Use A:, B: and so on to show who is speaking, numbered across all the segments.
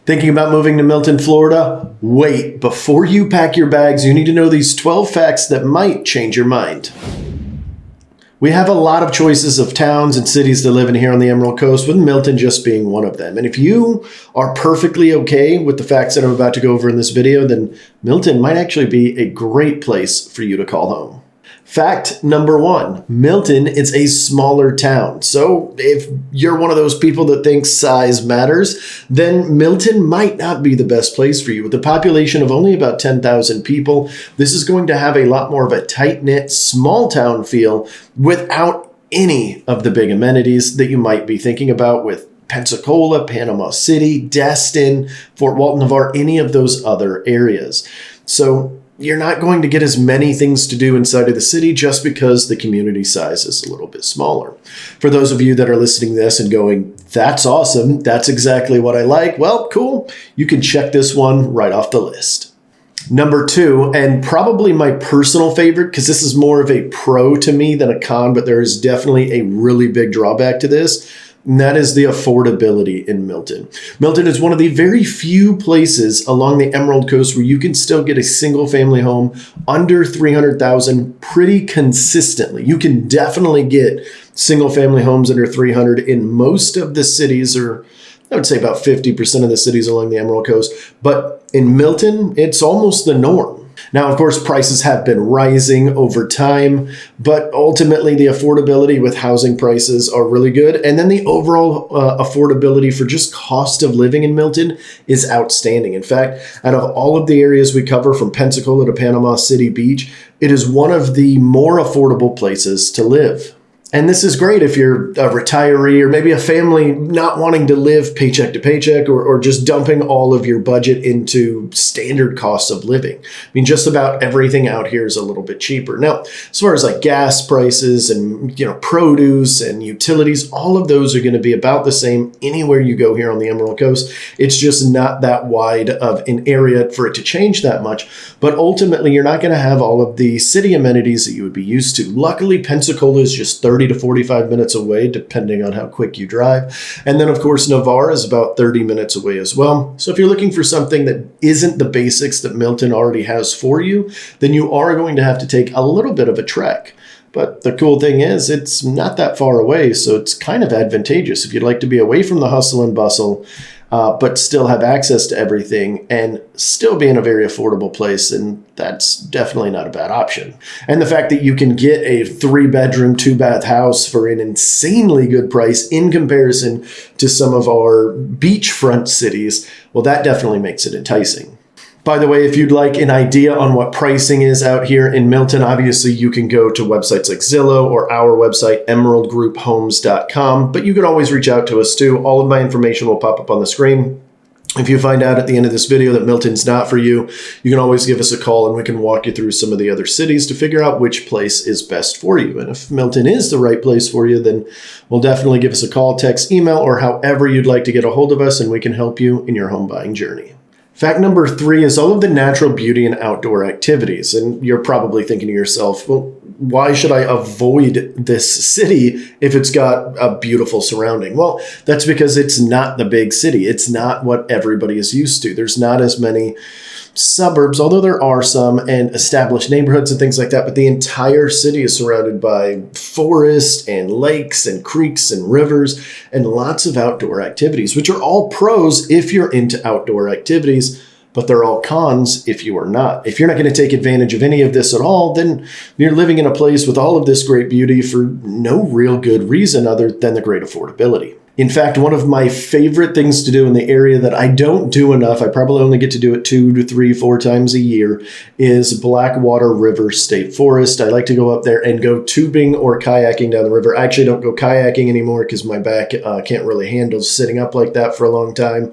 A: Thinking about moving to Milton, Florida? Wait, before you pack your bags, you need to know these 12 facts that might change your mind. We have a lot of choices of towns and cities to live in here on the Emerald Coast, with Milton just being one of them. And if you are perfectly okay with the facts that I'm about to go over in this video, then Milton might actually be a great place for you to call home. Fact number 1, Milton is a smaller town. So if you're one of those people that thinks size matters, then Milton might not be the best place for you. With a population of only about 10,000 people, this is going to have a lot more of a tight-knit, small town feel without any of the big amenities that you might be thinking about with Pensacola, Panama City, Destin, Fort Walton Beach, any of those other areas. So you're not going to get as many things to do inside of the city just because the community size is a little bit smaller. For those of you that are listening to this and going, that's awesome, that's exactly what I like, well, cool. You can check this one right off the list. Number 2, and probably my personal favorite, because this is more of a pro to me than a con, but there is definitely a really big drawback to this, and that is the affordability in Milton. Milton is one of the very few places along the Emerald Coast where you can still get a single family home under $300,000 pretty consistently. You can definitely get single family homes under $300,000 in most of the cities, or I would say about 50% of the cities along the Emerald Coast. But in Milton, it's almost the norm. Now, of course, prices have been rising over time, but ultimately the affordability with housing prices are really good. And then the overall affordability for just cost of living in Milton is outstanding. In fact, out of all of the areas we cover from Pensacola to Panama City Beach, it is one of the more affordable places to live. And this is great if you're a retiree or maybe a family not wanting to live paycheck to paycheck, or just dumping all of your budget into standard costs of living. I mean, just about everything out here is a little bit cheaper. Now, as far as like gas prices and, produce and utilities, all of those are going to be about the same anywhere you go here on the Emerald Coast. It's just not that wide of an area for it to change that much. But ultimately, you're not going to have all of the city amenities that you would be used to. Luckily, Pensacola is just 30 to 45 minutes away, depending on how quick you drive. And then, of course, Navarre is about 30 minutes away as well. So if you're looking for something that isn't the basics that Milton already has for you, then you are going to have to take a little bit of a trek. But the cool thing is it's not that far away, so it's kind of advantageous if you'd like to be away from the hustle and bustle, but still have access to everything and still be in a very affordable place. And that's definitely not a bad option. And the fact that you can get a 3-bedroom, 2-bath house for an insanely good price in comparison to some of our beachfront cities, well, that definitely makes it enticing. By the way, if you'd like an idea on what pricing is out here in Milton, obviously you can go to websites like Zillow or our website, emeraldgrouphomes.com, but you can always reach out to us too. All of my information will pop up on the screen. If you find out at the end of this video that Milton's not for you, you can always give us a call and we can walk you through some of the other cities to figure out which place is best for you. And if Milton is the right place for you, then we'll definitely give us a call, text, email, or however you'd like to get a hold of us, and we can help you in your home buying journey. Fact number 3 is all of the natural beauty and outdoor activities. And you're probably thinking to yourself, well, why should I avoid this city if it's got a beautiful surrounding? Well, that's because it's not the big city. It's not what everybody is used to. There's not as many suburbs, although there are some, and established neighborhoods and things like that. But the entire city is surrounded by forest and lakes and creeks and rivers and lots of outdoor activities, which are all pros if you're into outdoor activities, but they're all cons if you are not. If you're not going to take advantage of any of this at all, then you're living in a place with all of this great beauty for no real good reason other than the great affordability. In fact, one of my favorite things to do in the area that I don't do enough, I probably only get to do it 2 to 3, 4 times a year, is Blackwater River State Forest. I like to go up there and go tubing or kayaking down the river. I actually don't go kayaking anymore because my back can't really handle sitting up like that for a long time.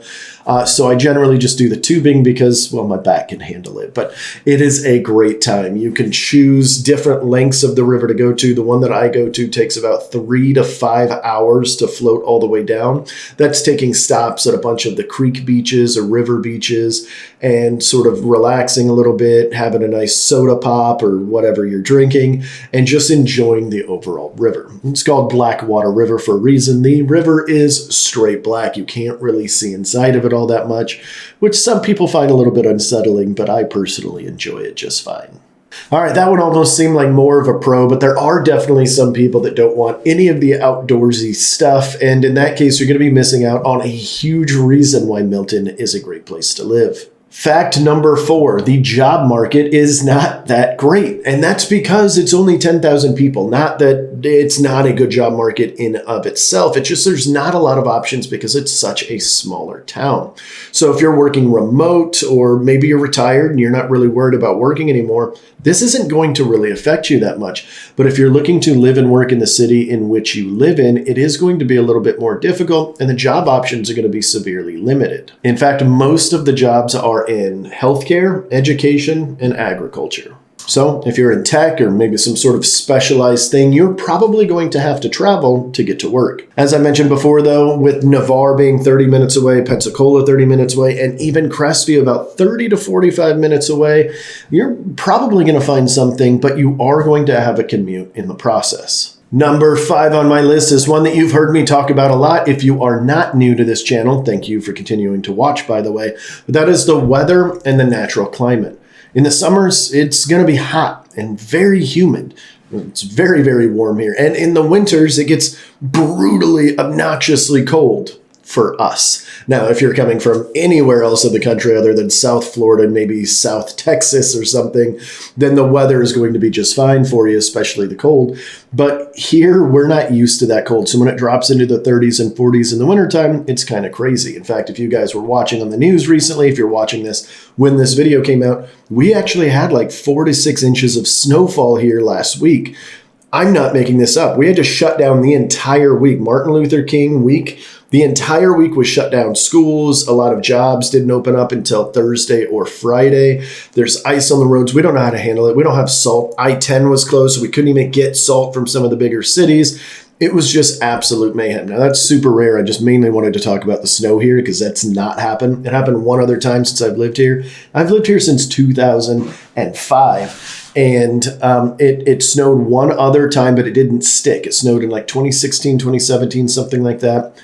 A: So I generally just do the tubing because, well, my back can handle it. But it is a great time. You can choose different lengths of the river to go to. The one that I go to takes about 3 to 5 hours to float all the way down. That's taking stops at a bunch of the creek beaches or river beaches and sort of relaxing a little bit, having a nice soda pop or whatever you're drinking, and just enjoying the overall river. It's called Blackwater River for a reason. The river is straight black. You can't really see inside of it all that much, which some people find a little bit unsettling, but I personally enjoy it just fine. All right, that would almost seem like more of a pro, but there are definitely some people that don't want any of the outdoorsy stuff, and in that case, you're going to be missing out on a huge reason why Milton is a great place to live. Fact number 4, the job market is not that great. And that's because it's only 10,000 people. Not that it's not a good job market in of itself. It's just there's not a lot of options because it's such a smaller town. So if you're working remote or maybe you're retired and you're not really worried about working anymore, this isn't going to really affect you that much. But if you're looking to live and work in the city in which you live in, it is going to be a little bit more difficult and the job options are going to be severely limited. In fact, most of the jobs are in healthcare, education, and agriculture. So if you're in tech or maybe some sort of specialized thing, you're probably going to have to travel to get to work. As I mentioned before, though, with Navarre being 30 minutes away, Pensacola 30 minutes away, and even Crestview about 30 to 45 minutes away, you're probably going to find something, but you are going to have a commute in the process. Number 5 on my list is one that you've heard me talk about a lot. If you are not new to this channel, thank you for continuing to watch, by the way, but that is the weather and the natural climate. In the summers, it's going to be hot and very humid. It's very, very warm here. And in the winters, it gets brutally, obnoxiously cold for us. Now, if you're coming from anywhere else in the country other than South Florida, maybe South Texas or something, then the weather is going to be just fine for you, especially the cold. But here, we're not used to that cold. So when it drops into the 30s and 40s in the wintertime, it's kind of crazy. In fact, if you guys were watching on the news recently, if you're watching this when this video came out, we actually had like 4 to 6 inches of snowfall here last week. I'm not making this up. We had to shut down the entire week. Martin Luther King week. The entire week was shut down. Schools, a lot of jobs didn't open up until Thursday or Friday. There's ice on the roads. We don't know how to handle it. We don't have salt. I-10 was closed, so we couldn't even get salt from some of the bigger cities. It was just absolute mayhem. Now, that's super rare. I just mainly wanted to talk about the snow here because that's not happened. It happened one other time since I've lived here. I've lived here since 2005. And it snowed one other time, but it didn't stick. It snowed in like 2016, 2017, something like that.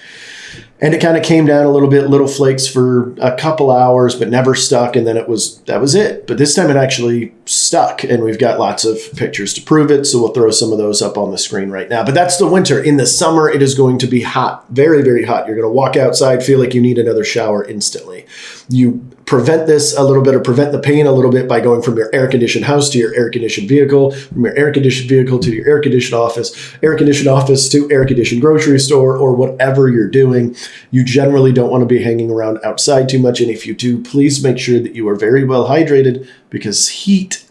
A: And it kind of came down a little bit, little flakes for a couple hours, but never stuck. And then that was it. But this time it actually stuck. And we've got lots of pictures to prove it. So we'll throw some of those up on the screen right now. But that's the winter. In the summer, it is going to be hot, very, very hot. You're going to walk outside, feel like you need another shower instantly. You prevent this a little bit or prevent the pain a little bit by going from your air-conditioned house to your air-conditioned vehicle, from your air-conditioned vehicle to your air-conditioned office to air-conditioned grocery store, or whatever you're doing. You generally don't want to be hanging around outside too much. And if you do, please make sure that you are very well hydrated because heat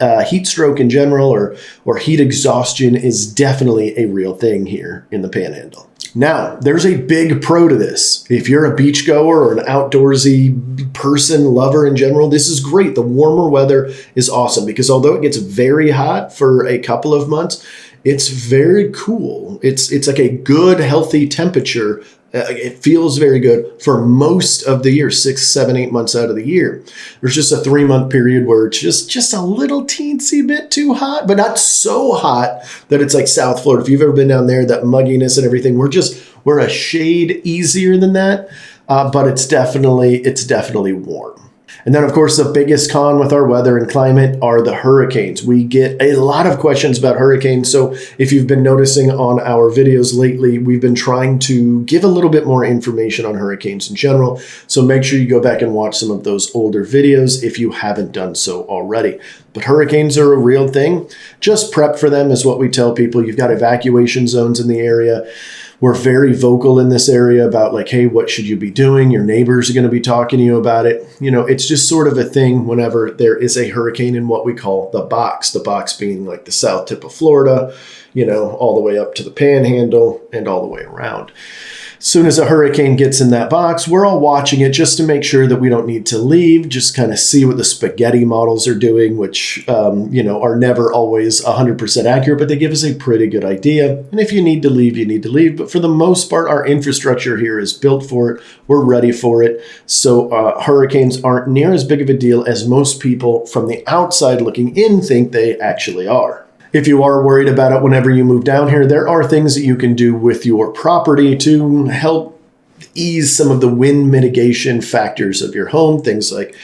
A: stroke in general or heat exhaustion is definitely a real thing here in the Panhandle. Now, there's a big pro to this. If you're a beachgoer or an outdoorsy person, lover in general, this is great. The warmer weather is awesome because although it gets very hot for a couple of months, it's very cool. It's like a good, healthy temperature. It feels very good for most of the year, 6, 7, 8 months out of the year. There's just a 3-month period where it's just a little teensy bit too hot, but not so hot that it's like South Florida. If you've ever been down there, that mugginess and everything, we're a shade easier than that, but it's definitely warm. And then, of course, the biggest con with our weather and climate are the hurricanes. We get a lot of questions about hurricanes. So if you've been noticing on our videos lately, we've been trying to give a little bit more information on hurricanes in general. So make sure you go back and watch some of those older videos if you haven't done so already. But hurricanes are a real thing. Just prep for them is what we tell people. You've got evacuation zones in the area. We're very vocal in this area about like, hey, what should you be doing? Your neighbors are going to be talking to you about it. You know, it's just sort of a thing whenever there is a hurricane in what we call the box being like the south tip of Florida, you know, all the way up to the Panhandle and all the way around. Soon as a hurricane gets in that box, we're all watching it just to make sure that we don't need to leave, just kind of see what the spaghetti models are doing, which, are never always 100% accurate, but they give us a pretty good idea. And if you need to leave, you need to leave. But for the most part, our infrastructure here is built for it. We're ready for it. So hurricanes aren't near as big of a deal as most people from the outside looking in think they actually are. If you are worried about it whenever you move down here, there are things that you can do with your property to help ease some of the wind mitigation factors of your home. Things like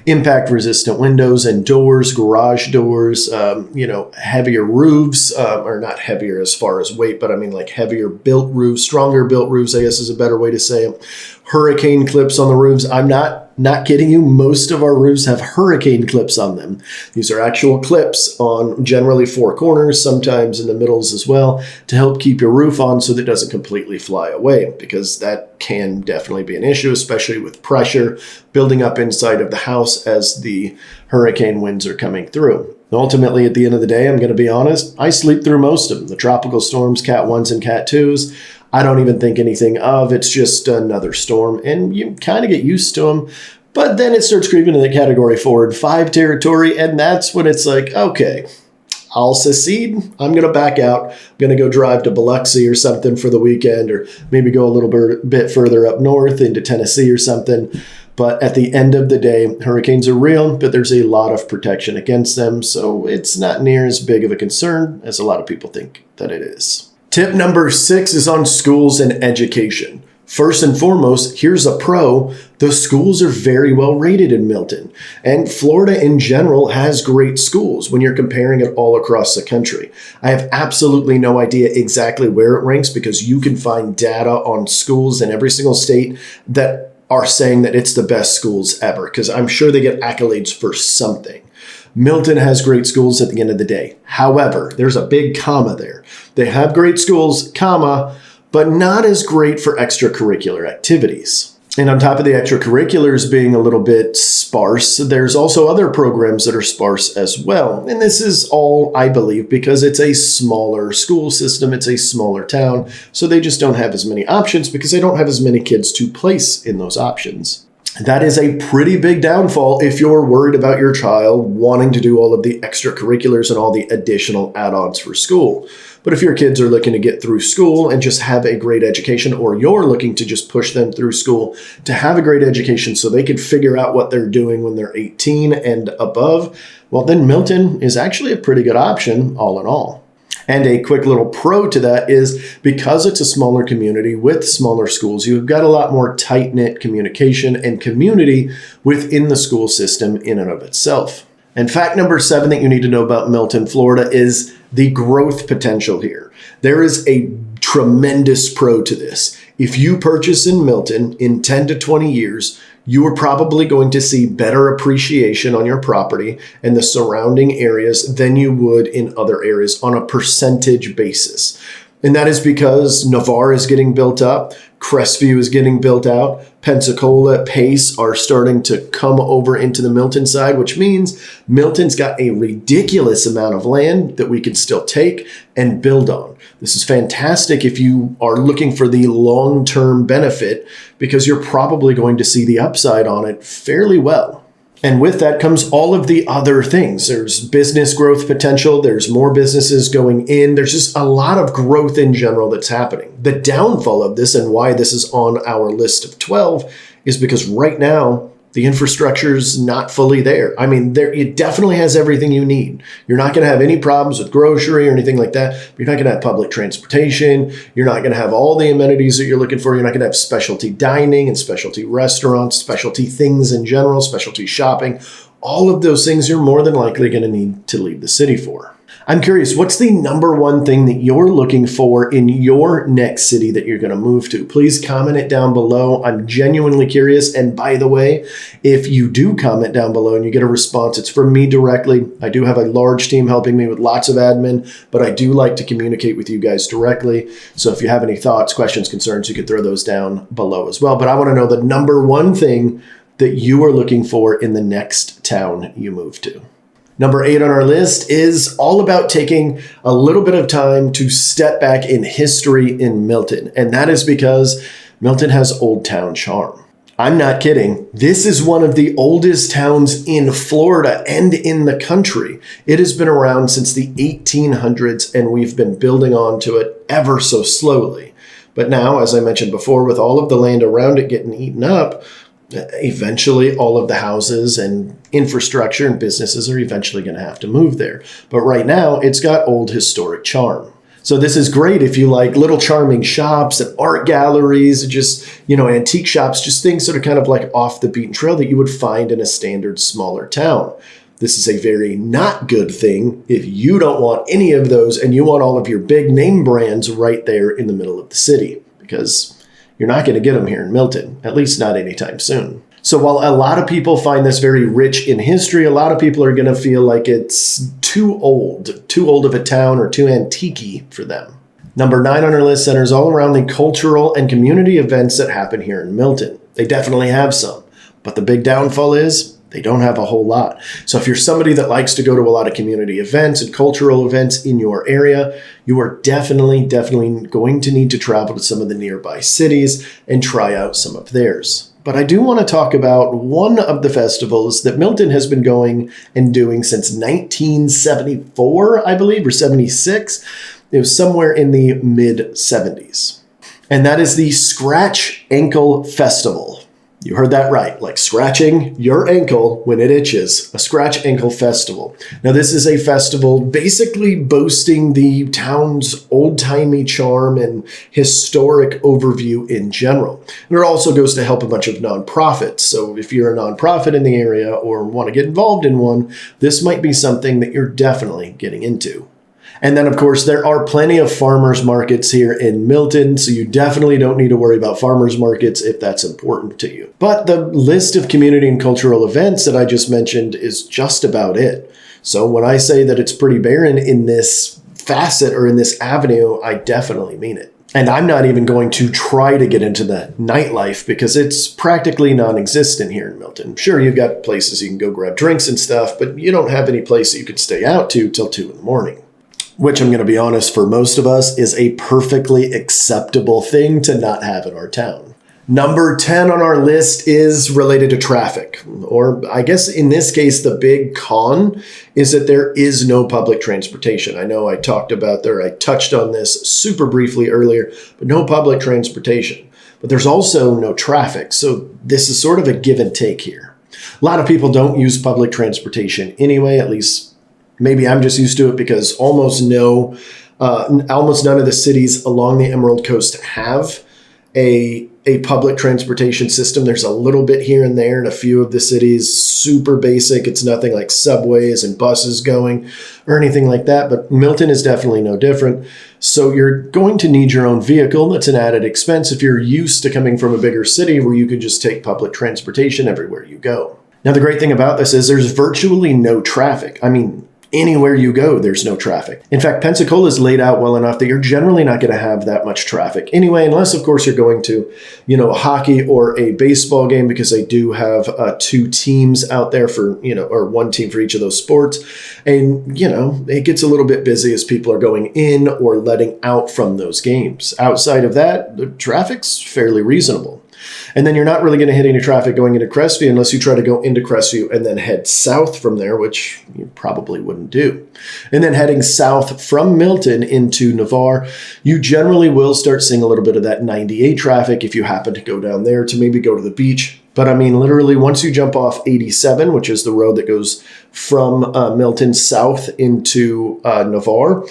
A: impact-resistant windows and doors, garage doors, heavier roofs, or not heavier as far as weight, but I mean like heavier built roofs, stronger built roofs, I guess is a better way to say it. Hurricane clips on the roofs. I'm not kidding you. Most of our roofs have hurricane clips on them. These are actual clips on generally four corners, sometimes in the middles as well, to help keep your roof on so that it doesn't completely fly away, because that can definitely be an issue, especially with pressure building up inside of the house as the hurricane winds are coming through. Ultimately, at the end of the day, I'm going to be honest, I sleep through most of them. The tropical storms, Cat 1s and Cat 2s, I don't even think anything of. It's just another storm, and you kind of get used to them. But then it starts creeping into the Category 4 and 5 territory, and that's when it's like, okay, I'll secede. I'm going to back out. I'm going to go drive to Biloxi or something for the weekend, or maybe go a little bit further up north into Tennessee or something. But at the end of the day, hurricanes are real, but there's a lot of protection against them, so it's not near as big of a concern as a lot of people think that it is. Tip number 6 is on schools and education. First and foremost, here's a pro. The schools are very well rated in Milton. And Florida in general has great schools when you're comparing it all across the country. I have absolutely no idea exactly where it ranks, because you can find data on schools in every single state that are saying that it's the best schools ever, because I'm sure they get accolades for something. Milton has great schools at the end of the day. However, there's a big comma there. They have great schools, comma, but not as great for extracurricular activities. And on top of the extracurriculars being a little bit sparse, there's also other programs that are sparse as well. And this is all, I believe, because it's a smaller school system, it's a smaller town, so they just don't have as many options because they don't have as many kids to place in those options. That is a pretty big downfall if you're worried about your child wanting to do all of the extracurriculars and all the additional add-ons for school. But if your kids are looking to get through school and just have a great education, or you're looking to just push them through school to have a great education so they can figure out what they're doing when they're 18 and above, well, then Milton is actually a pretty good option all in all. And a quick little pro to that is, because it's a smaller community with smaller schools, you've got a lot more tight-knit communication and community within the school system in and of itself. And fact number 7 that you need to know about Milton, Florida, is the growth potential here. There is a tremendous pro to this. If you purchase in Milton in 10 to 20 years, you are probably going to see better appreciation on your property and the surrounding areas than you would in other areas on a percentage basis. And that is because Navarre is getting built up, Crestview is getting built out, Pensacola, Pace are starting to come over into the Milton side, which means Milton's got a ridiculous amount of land that we can still take and build on. This is fantastic if you are looking for the long-term benefit, because you're probably going to see the upside on it fairly well. And with that comes all of the other things. There's business growth potential. There's more businesses going in. There's just a lot of growth in general that's happening. The downfall of this, and why this is on our list of 12, is because right now, the infrastructure is not fully there. I mean, it definitely has everything you need. You're not going to have any problems with grocery or anything like that. But you're not going to have public transportation. You're not going to have all the amenities that you're looking for. You're not going to have specialty dining and specialty restaurants, specialty things in general, specialty shopping. All of those things you're more than likely going to need to leave the city for. I'm curious, what's the number one thing that you're looking for in your next city that you're going to move to? Please comment it down below. I'm genuinely curious. And by the way, if you do comment down below and you get a response, it's from me directly. I do have a large team helping me with lots of admin, but I do like to communicate with you guys directly. So if you have any thoughts, questions, concerns, you could throw those down below as well. But I want to know the number one thing that you are looking for in the next town you move to. Number 8 on our list is all about taking a little bit of time to step back in history in Milton. And that is because Milton has old town charm. I'm not kidding. This is one of the oldest towns in Florida and in the country. It has been around since the 1800s, and we've been building onto it ever so slowly. But now, as I mentioned before, with all of the land around it getting eaten up, eventually all of the houses and infrastructure and businesses are eventually going to have to move there. But right now, it's got old historic charm. So this is great if you like little charming shops and art galleries, just, antique shops, just things that are kind of like off the beaten trail that you would find in a standard smaller town. This is a very not good thing if you don't want any of those and you want all of your big name brands right there in the middle of the city, because you're not going to get them here in Milton, at least not anytime soon. So while a lot of people find this very rich in history, a lot of people are going to feel like it's too old of a town or too antique-y for them. Number 9 on our list centers all around the cultural and community events that happen here in Milton. They definitely have some, but the big downfall is they don't have a whole lot. So if you're somebody that likes to go to a lot of community events and cultural events in your area, you are definitely going to need to travel to some of the nearby cities and try out some of theirs. But I do want to talk about one of the festivals that Milton has been going and doing since 1974, I believe, or 76. It was somewhere in the mid-70s. And that is the Scratch Ankle Festival. You heard that right, like scratching your ankle when it itches, a Scratch Ankle Festival. Now, this is a festival basically boasting the town's old-timey charm and historic overview in general. And it also goes to help a bunch of nonprofits. So if you're a nonprofit in the area or want to get involved in one, this might be something that you're definitely getting into. And then, of course, there are plenty of farmers markets here in Milton, so you definitely don't need to worry about farmers markets if that's important to you. But the list of community and cultural events that I just mentioned is just about it. So when I say that it's pretty barren in this facet or in this avenue, I definitely mean it. And I'm not even going to try to get into the nightlife because it's practically non-existent here in Milton. Sure, you've got places you can go grab drinks and stuff, but you don't have any place that you could stay out to till 2 in the morning. Which I'm going to be honest, for most of us, is a perfectly acceptable thing to not have in our town. Number 10 on our list is related to traffic. Or I guess in this case, the big con is that there is no public transportation. I know I touched on this super briefly earlier, but no public transportation. But there's also no traffic. So this is sort of a give and take here. A lot of people don't use public transportation anyway, at least maybe I'm just used to it because almost none of the cities along the Emerald Coast have a public transportation system. There's a little bit here and there in a few of the cities, super basic. It's nothing like subways and buses going or anything like that, but Milton is definitely no different. So you're going to need your own vehicle. That's an added expense if you're used to coming from a bigger city where you could just take public transportation everywhere you go. Now, the great thing about this is there's virtually no traffic. I mean, anywhere you go, there's no traffic. In fact, Pensacola is laid out well enough that you're generally not going to have that much traffic anyway, unless, of course, you're going to, a hockey or a baseball game, because they do have 2 teams out there for, or 1 team for each of those sports. And, it gets a little bit busy as people are going in or letting out from those games. Outside of that, the traffic's fairly reasonable. And then you're not really going to hit any traffic going into Crestview unless you try to go into Crestview and then head south from there, which you probably wouldn't do. And then heading south from Milton into Navarre, you generally will start seeing a little bit of that 98 traffic if you happen to go down there to maybe go to the beach. But I mean, literally, once you jump off 87, which is the road that goes from Milton south into Navarre,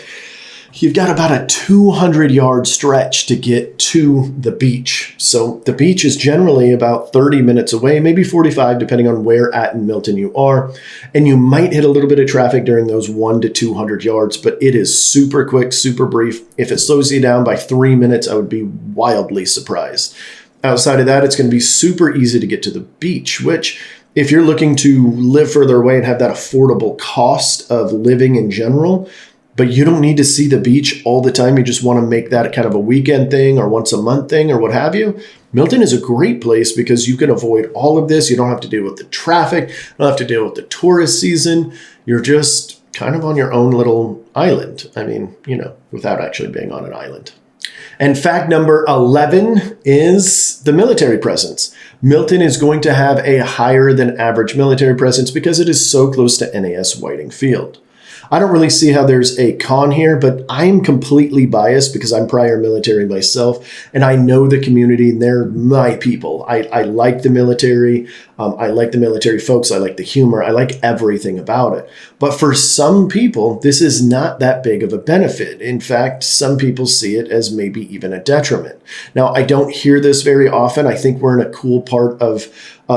A: you've got about a 200-yard stretch to get to the beach. So the beach is generally about 30 minutes away, maybe 45, depending on where at in Milton you are. And you might hit a little bit of traffic during those 1 to 200 yards, but it is super quick, super brief. If it slows you down by 3 minutes, I would be wildly surprised. Outside of that, it's going to be super easy to get to the beach, which, if you're looking to live further away and have that affordable cost of living in general, but you don't need to see the beach all the time, you just want to make that kind of a weekend thing or once a month thing or what have you, Milton is a great place because you can avoid all of this. You don't have to deal with the traffic. You don't have to deal with the tourist season. You're just kind of on your own little island. I mean, without actually being on an island. And fact number 11 is the military presence. Milton is going to have a higher than average military presence because it is so close to NAS Whiting Field. I don't really see how there's a con here, but I'm completely biased because I'm prior military myself, and I know the community, and they're my people. I like the military. I like the military folks. I like the humor. I like everything about it. But for some people, this is not that big of a benefit. In fact, some people see it as maybe even a detriment. Now, I don't hear this very often. I think we're in a cool part of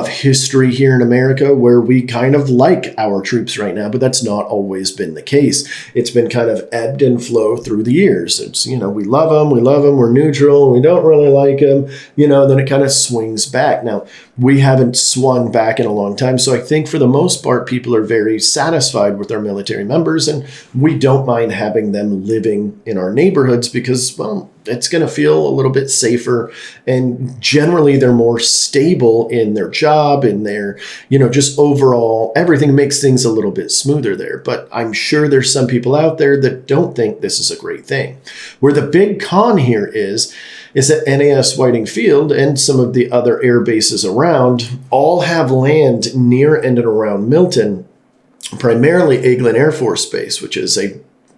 A: history here in America where we kind of like our troops right now, but that's not always been the case. It's been kind of ebbed and flow through the years. It's, we love them, we're neutral, we don't really like them, then it kind of swings back. Now, we haven't swung back in a long time, so I think for the most part, people are very satisfied with their military members, and we don't mind having them living in our neighborhoods because, well, it's going to feel a little bit safer, and generally they're more stable in their job, in their, just overall, everything makes things a little bit smoother there. But I'm sure there's some people out there that don't think this is a great thing. Where the big con here is that NAS Whiting Field and some of the other air bases around all have land near and around Milton, primarily Eglin Air Force Base, which is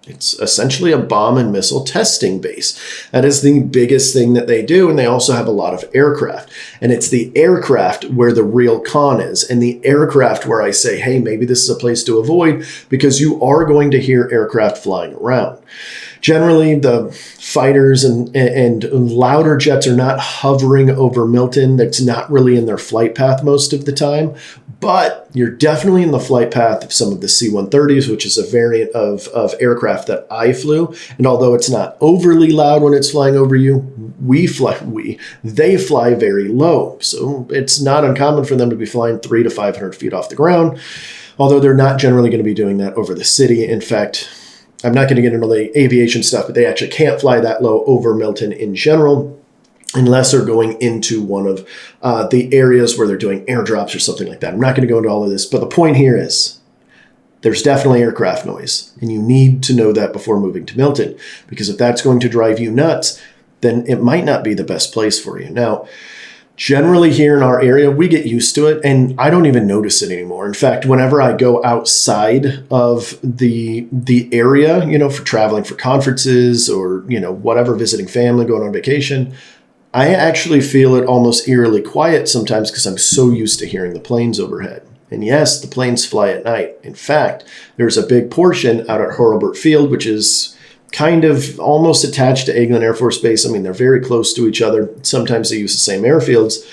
A: it's essentially a bomb and missile testing base. That is the biggest thing that they do, and they also have a lot of aircraft. And it's the aircraft where the real con is, and the aircraft where I say, hey, maybe this is a place to avoid because you are going to hear aircraft flying around. Generally, the fighters and louder jets are not hovering over Milton. That's not really in their flight path most of the time. But you're definitely in the flight path of some of the C-130s, which is a variant of aircraft that I flew. And although it's not overly loud when it's flying over you, they fly very low. So it's not uncommon for them to be flying 300 to 500 feet off the ground, although they're not generally going to be doing that over the city. In fact, I'm not going to get into the aviation stuff, but they actually can't fly that low over Milton in general, unless they're going into one of the areas where they're doing airdrops or something like that. I'm not going to go into all of this, but the point here is there's definitely aircraft noise, and you need to know that before moving to Milton, because if that's going to drive you nuts, then it might not be the best place for you. Now, generally here in our area, we get used to it, and I don't even notice it anymore. In fact, whenever I go outside of the area, for traveling for conferences or, whatever, visiting family, going on vacation, I actually feel it almost eerily quiet sometimes because I'm so used to hearing the planes overhead. And yes, the planes fly at night. In fact, there's a big portion out at Hurlburt Field, which is kind of almost attached to Eglin Air Force Base. I mean, they're very close to each other. Sometimes they use the same airfields.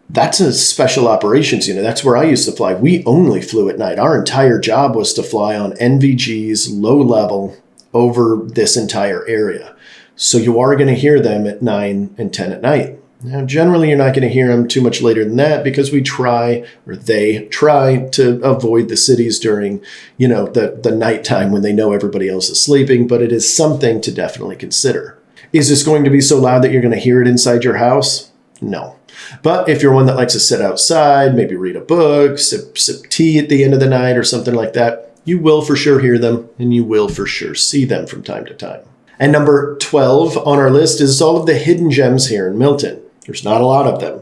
A: That's a special operations unit. That's where I used to fly. We only flew at night. Our entire job was to fly on NVGs, low level, over this entire area. So you are going to hear them at 9 and 10 at night. Now, generally, you're not going to hear them too much later than that because they try to avoid the cities during, the nighttime when they know everybody else is sleeping, but it is something to definitely consider. Is this going to be so loud that you're going to hear it inside your house? No. But if you're one that likes to sit outside, maybe read a book, sip tea at the end of the night or something like that, you will for sure hear them, and you will for sure see them from time to time. And number 12 on our list is all of the hidden gems here in Milton. There's not a lot of them,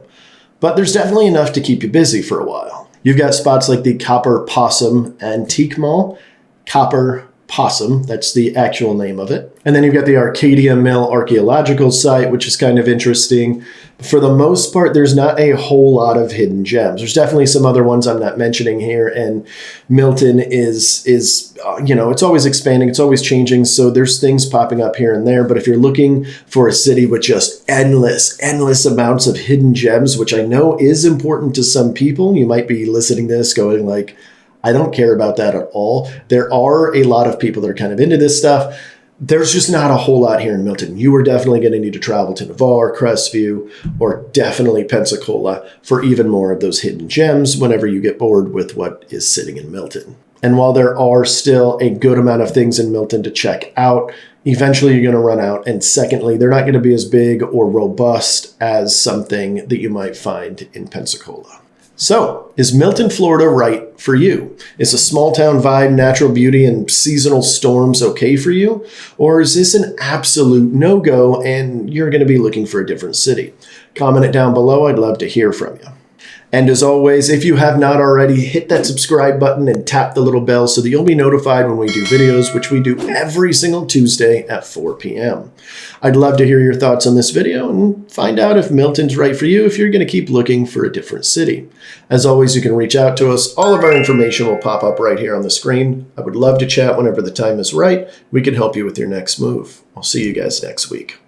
A: but there's definitely enough to keep you busy for a while. You've got spots like the Copper Possum Antique Mall. Copper Possum, that's the actual name of it. And then you've got the Arcadia Mill Archaeological Site, which is kind of interesting. For the most part, there's not a whole lot of hidden gems. There's definitely some other ones I'm not mentioning here. And Milton is it's always expanding. It's always changing. So there's things popping up here and there. But if you're looking for a city with just endless amounts of hidden gems, which I know is important to some people, you might be listening to this going like, I don't care about that at all. There are a lot of people that are kind of into this stuff. There's just not a whole lot here in Milton. You are definitely going to need to travel to Navarre, Crestview, or definitely Pensacola for even more of those hidden gems whenever you get bored with what is sitting in Milton. And while there are still a good amount of things in Milton to check out, eventually you're going to run out. And secondly, they're not going to be as big or robust as something that you might find in Pensacola. So, is Milton, Florida right for you? Is a small town vibe, natural beauty, and seasonal storms okay for you? Or is this an absolute no-go and you're going to be looking for a different city? Comment it down below. I'd love to hear from you. And as always, if you have not already, hit that subscribe button and tap the little bell so that you'll be notified when we do videos, which we do every single Tuesday at 4 p.m. I'd love to hear your thoughts on this video and find out if Milton's right for you if you're going to keep looking for a different city. As always, you can reach out to us. All of our information will pop up right here on the screen. I would love to chat whenever the time is right. We can help you with your next move. I'll see you guys next week.